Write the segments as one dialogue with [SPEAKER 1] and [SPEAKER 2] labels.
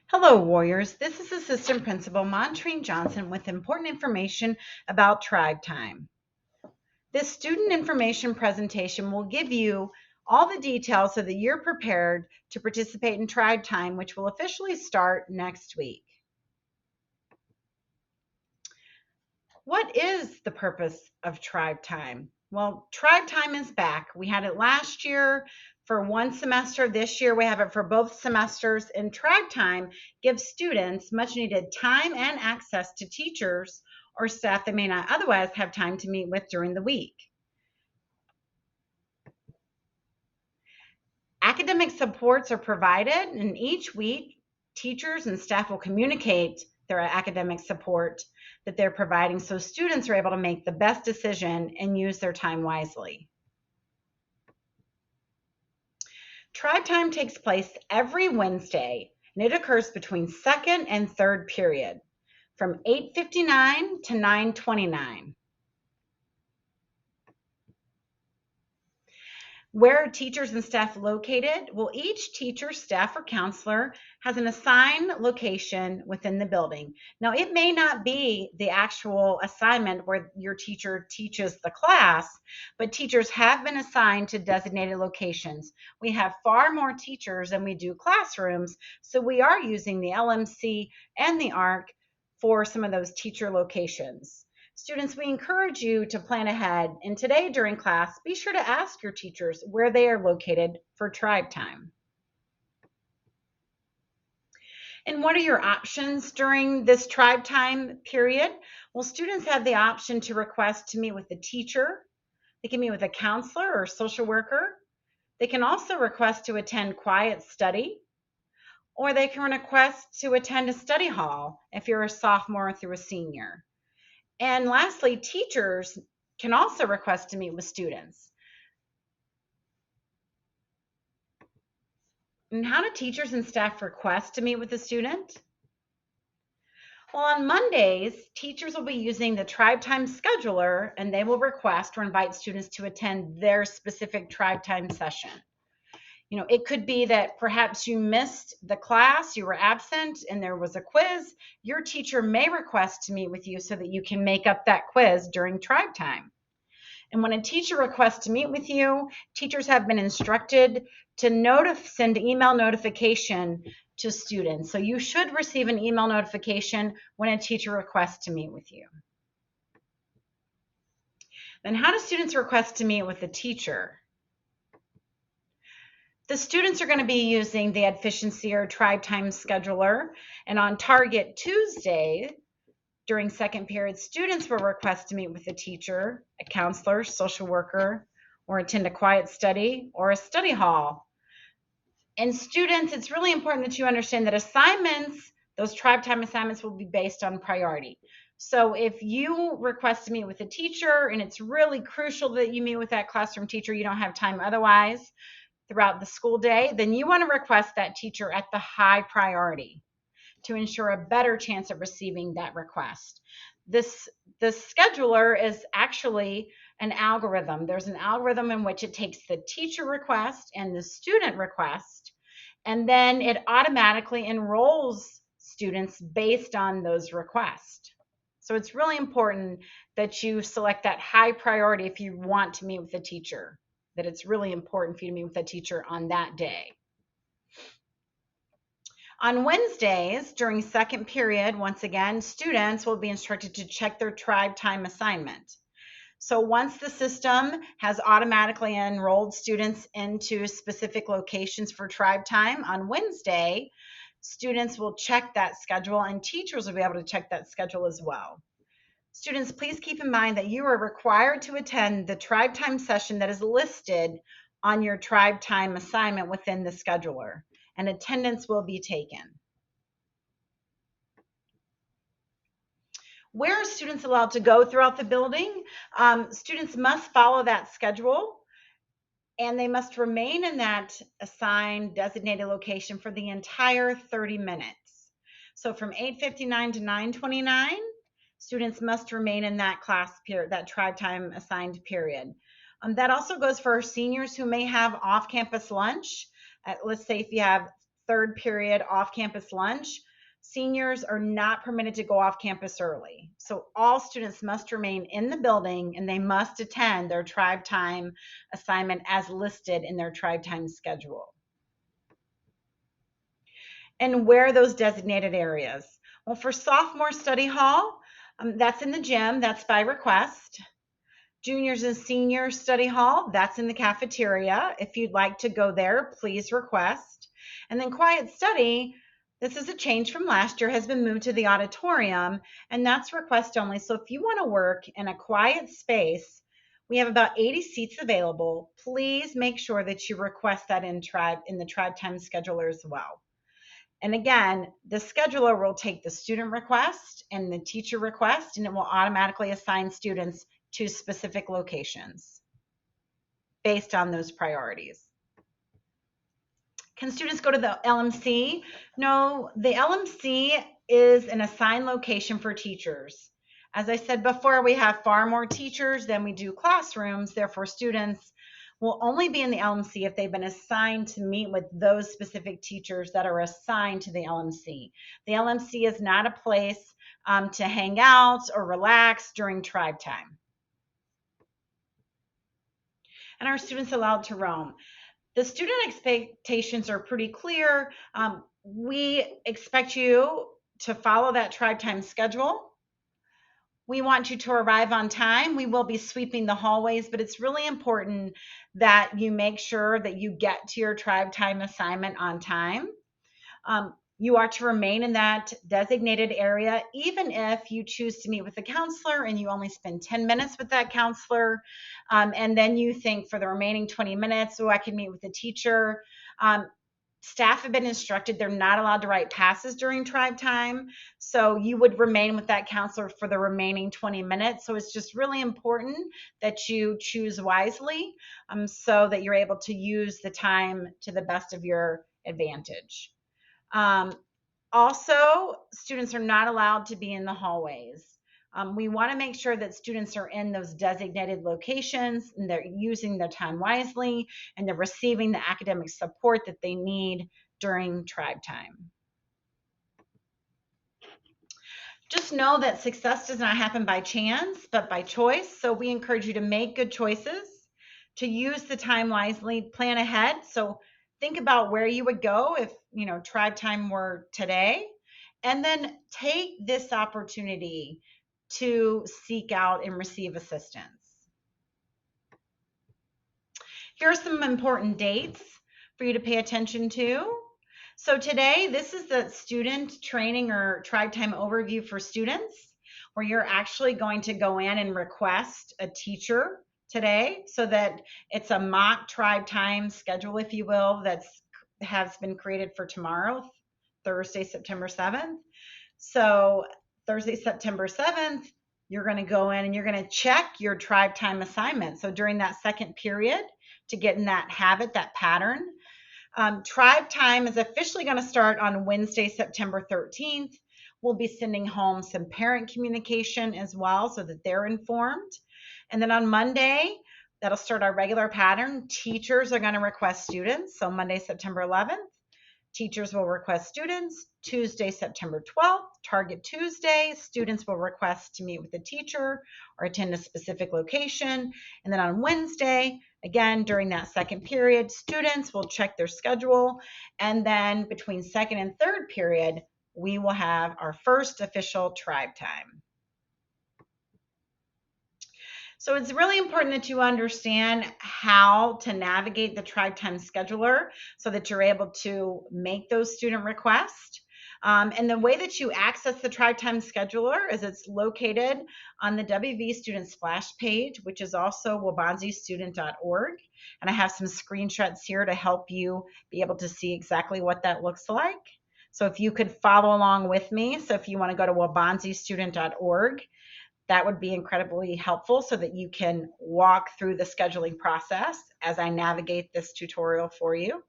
[SPEAKER 1] Hello, Warriors. This is Assistant Principal Montrine Johnson with important information about Tribe Time. This student information presentation will give you all the details so that you're prepared to participate in Tribe Time, which will officially start next week. What is the purpose of Tribe Time? Well, Tribe Time is back. We had it last year for one semester. This year we have it for both semesters. And Tribe Time gives students much needed time and access to teachers or staff they may not otherwise have time to meet with during the week. Academic supports are provided, and each week teachers and staff will communicate their academic support that they're providing so students are able to make the best decision and use their time wisely. Tribe Time takes place every Wednesday, and it occurs between second and third period from 8:59 to 9:29. Where are teachers and staff located? Well, each teacher, staff, or counselor has an assigned location within the building. Now, it may not be the actual assignment where your teacher teaches the class, but teachers have been assigned to designated locations. We have far more teachers than we do classrooms, so we are using the LMC and the ARC for some of those teacher locations. Students, we encourage you to plan ahead, and today during class, be sure to ask your teachers where they are located for Tribe Time. And what are your options during this Tribe Time period? Well, students have the option to request to meet with the teacher. They can meet with a counselor or social worker. They can also request to attend quiet study, or they can request to attend a study hall if you're a sophomore through a senior. And lastly, teachers can also request to meet with students. And how do teachers and staff request to meet with a student? Well, on Mondays, teachers will be using the Tribe Time scheduler, and they will request or invite students to attend their specific Tribe Time session. It could be that perhaps you missed the class, you were absent, and there was a quiz. Your teacher may request to meet with you so that you can make up that quiz during Tribe Time. And when a teacher requests to meet with you, teachers have been instructed to send email notification to students. So you should receive an email notification when a teacher requests to meet with you. Then how do students request to meet with the teacher? The students are going to be using the Adficiency or Tribe Time scheduler, and on Target Tuesday, during second period, students will request to meet with a teacher, a counselor, social worker, or attend a quiet study or a study hall. And students, it's really important that you understand that assignments, those Tribe Time assignments, will be based on priority. So if you request to meet with a teacher and it's really crucial that you meet with that classroom teacher, you don't have time otherwise throughout the school day, then you want to request that teacher at the high priority to ensure a better chance of receiving that request. The scheduler is actually an algorithm. There's an algorithm in which it takes the teacher request and the student request, and then it automatically enrolls students based on those requests. So it's really important that you select that high priority if you want to meet with a teacher, that it's really important for you to meet with a teacher on that day. On Wednesdays, during second period, once again, students will be instructed to check their Tribe Time assignment. So once the system has automatically enrolled students into specific locations for Tribe Time, on Wednesday, students will check that schedule and teachers will be able to check that schedule as well. Students, please keep in mind that you are required to attend the Tribe Time session that is listed on your Tribe Time assignment within the scheduler, and attendance will be taken. Where are students allowed to go throughout the building? Students must follow that schedule, and they must remain in that assigned designated location for the entire 30 minutes. So from 8:59 to 9:29, students must remain in that class period, that Tribe Time assigned period. That also goes for seniors who may have off-campus lunch. Let's say if you have third period off-campus lunch, seniors are not permitted to go off campus early. So all students must remain in the building and they must attend their tribe time assignment as listed in their tribe time schedule. And where are those designated areas? Well, for sophomore study hall, that's in the gym, that's by request. Juniors and seniors study hall, that's in the cafeteria. If you'd like to go there, please request. And then quiet study, this is a change from last year, has been moved to the auditorium, and that's request only. So if you want to work in a quiet space, we have about 80 seats available. Please make sure that you request that in the tribe time scheduler as well. And again, the scheduler will take the student request and the teacher request, and it will automatically assign students to specific locations based on those priorities. Can students go to the LMC? No, the LMC is an assigned location for teachers. As I said before, we have far more teachers than we do classrooms. Therefore, students will only be in the LMC if they've been assigned to meet with those specific teachers that are assigned to the LMC. The LMC is not a place to hang out or relax during tribe time. And are students allowed to roam? The student expectations are pretty clear. We expect you to follow that tribe time schedule. We want you to arrive on time. We will be sweeping the hallways, but it's really important that you make sure that you get to your tribe time assignment on time. You are to remain in that designated area, even if you choose to meet with a counselor and you only spend 10 minutes with that counselor. And then you think for the remaining 20 minutes, oh, I can meet with the teacher. Staff have been instructed they're not allowed to write passes during tribe time. So you would remain with that counselor for the remaining 20 minutes. So it's just really important that you choose wisely so that you're able to use the time to the best of your advantage. Also, students are not allowed to be in the hallways. We want to make sure that students are in those designated locations and they're using their time wisely and they're receiving the academic support that they need during tribe time. Just know that success does not happen by chance, but by choice. So we encourage you to make good choices, to use the time wisely, plan ahead. So think about where you would go if, tribe time were today, and then take this opportunity to seek out and receive assistance. Here are some important dates for you to pay attention to. So today, this is the student training or tribe time overview for students, where you're actually going to go in and request a teacher today so that it's a mock tribe time schedule, if you will, that has been created for tomorrow, Thursday, September 7th. So Thursday, September 7th, you're going to go in and you're going to check your tribe time assignment. So during that second period, to get in that habit, that pattern, tribe time is officially going to start on Wednesday, September 13th. We'll be sending home some parent communication as well so that they're informed. And then on Monday, that'll start our regular pattern. Teachers are going to request students. So Monday, September 11th, teachers will request students. Tuesday, September 12th, Target Tuesday, students will request to meet with a teacher or attend a specific location. And then on Wednesday, again, during that second period, students will check their schedule. And then between second and third period, we will have our first official tribe time. So it's really important that you understand how to navigate the tribe time scheduler so that you're able to make those student requests. And the way that you access the tribe time scheduler is it's located on the WV Student Splash page, which is also waubonsiestudent.org. And I have some screenshots here to help you be able to see exactly what that looks like. So if you could follow along with me, so if you want to go to waubonsiestudent.org, that would be incredibly helpful so that you can walk through the scheduling process as I navigate this tutorial for you.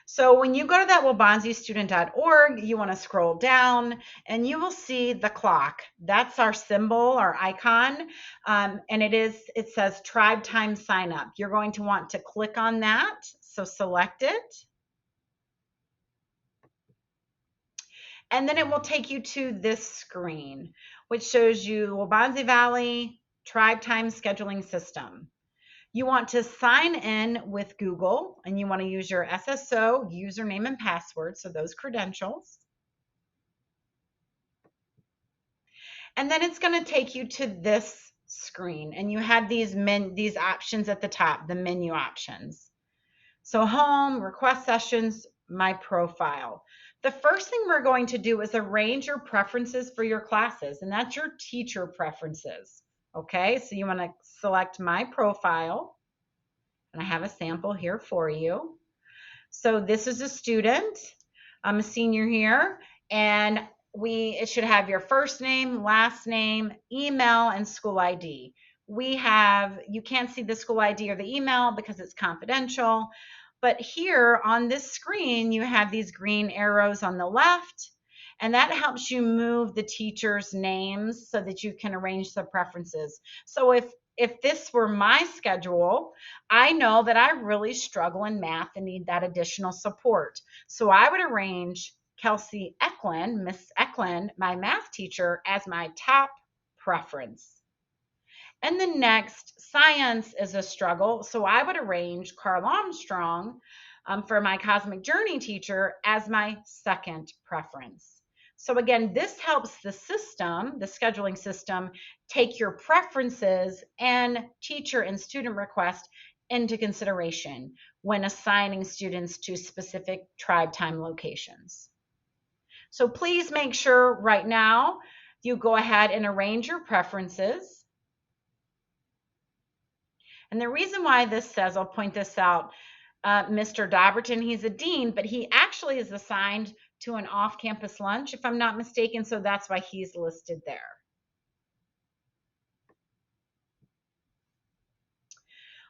[SPEAKER 1] So when you go to that waubonsiestudent.org, you want to scroll down and you will see the clock. That's our symbol, our icon, and it says Tribe Time Sign Up. You're going to want to click on that, so select it. And then it will take you to this screen, which shows you Waubonsie Valley Tribe Time Scheduling System. You want to sign in with Google, and you want to use your SSO username and password, so those credentials. And then it's going to take you to this screen, and you have these options at the top, the menu options. So home, request sessions, my profile. The first thing we're going to do is arrange your preferences for your classes, and that's your teacher preferences. Okay, so you want to select my profile, and I have a sample here for you. So this is a student. I'm a senior here, and it should have your first name, last name, email, and school ID. You can't see the school ID or the email because it's confidential, but here on this screen, you have these green arrows on the left, and that helps you move the teacher's names so that you can arrange the preferences. So if this were my schedule, I know that I really struggle in math and need that additional support. So I would arrange Kelsey Eklund, Miss Eklund, my math teacher, as my top preference. And the next, science is a struggle. So I would arrange Carl Armstrong for my Cosmic Journey teacher as my second preference. So again, this helps the system, the scheduling system, take your preferences and teacher and student request into consideration when assigning students to specific tribe time locations. So please make sure right now you go ahead and arrange your preferences. And the reason why this says, I'll point this out, Mr. Dobberton, he's a dean, but he actually is assigned to an off-campus lunch, if I'm not mistaken, so that's why he's listed there.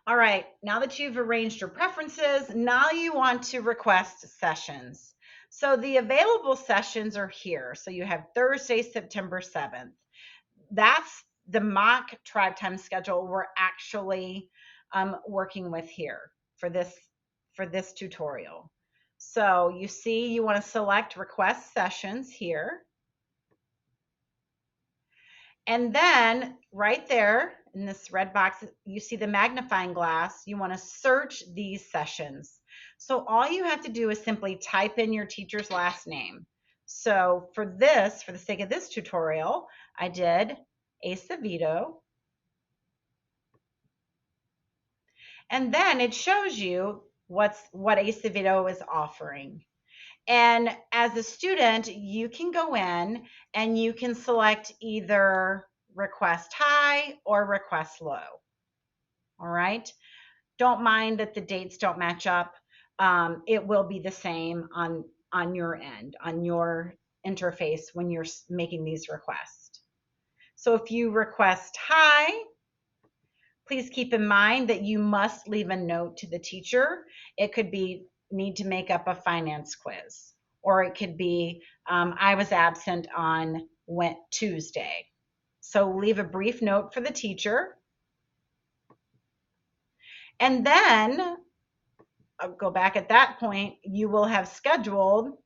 [SPEAKER 1] All right, now that you've arranged your preferences, now you want to request sessions. So the available sessions are here. So you have Thursday, September 7th. That's the mock tribe time schedule we're actually working with here for this tutorial. So you see, you want to select request sessions here. And then right there in this red box, you see the magnifying glass. You want to search these sessions. So all you have to do is simply type in your teacher's last name. So for the sake of this tutorial, I did Acevedo. And then it shows you what Acevedo is offering. And as a student, you can go in and you can select either request high or request low. All right. Don't mind that the dates don't match up. It will be the same on your end, on your interface when you're making these requests. So if you request high, please keep in mind that you must leave a note to the teacher. It could be need to make up a finance quiz, or it could be I was absent on Tuesday. So leave a brief note for the teacher. And then I'll go back at that point, you will have scheduled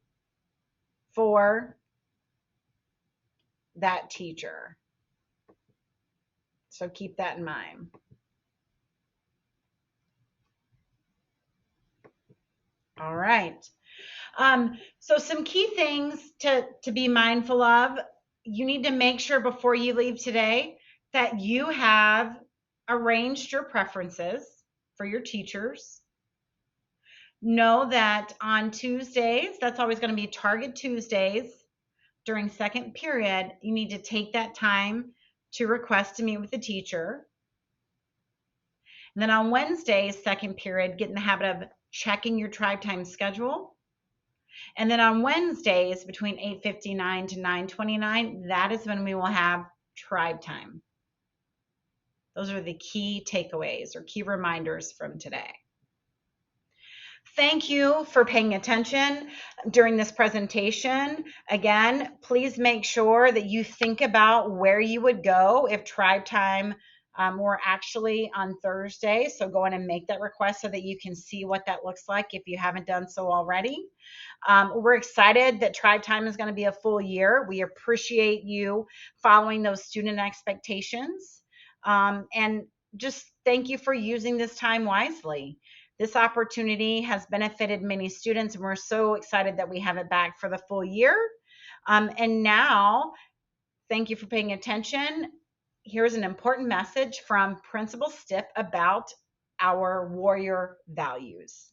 [SPEAKER 1] for that teacher. So keep that in mind. All right. So some key things to be mindful of. You need to make sure before you leave today that you have arranged your preferences for your teachers. Know that on Tuesdays, that's always going to be Target Tuesdays during second period, you need to take that time to request to meet with the teacher. And then on Wednesdays, second period, get in the habit of checking your tribe time schedule. And then on Wednesdays between 8:59 to 9:29, that is when we will have tribe time. Those are the key takeaways or key reminders from today. Thank you for paying attention during this presentation. Again, please make sure that you think about where you would go if tribe time We're actually on Thursday, so go in and make that request so that you can see what that looks like if you haven't done so already. We're excited that Tribe Time is going to be a full year. We appreciate you following those student expectations. And just thank you for using this time wisely. This opportunity has benefited many students, and we're so excited that we have it back for the full year. And now, thank you for paying attention. Here's an important message from Principal Stipp about our warrior values.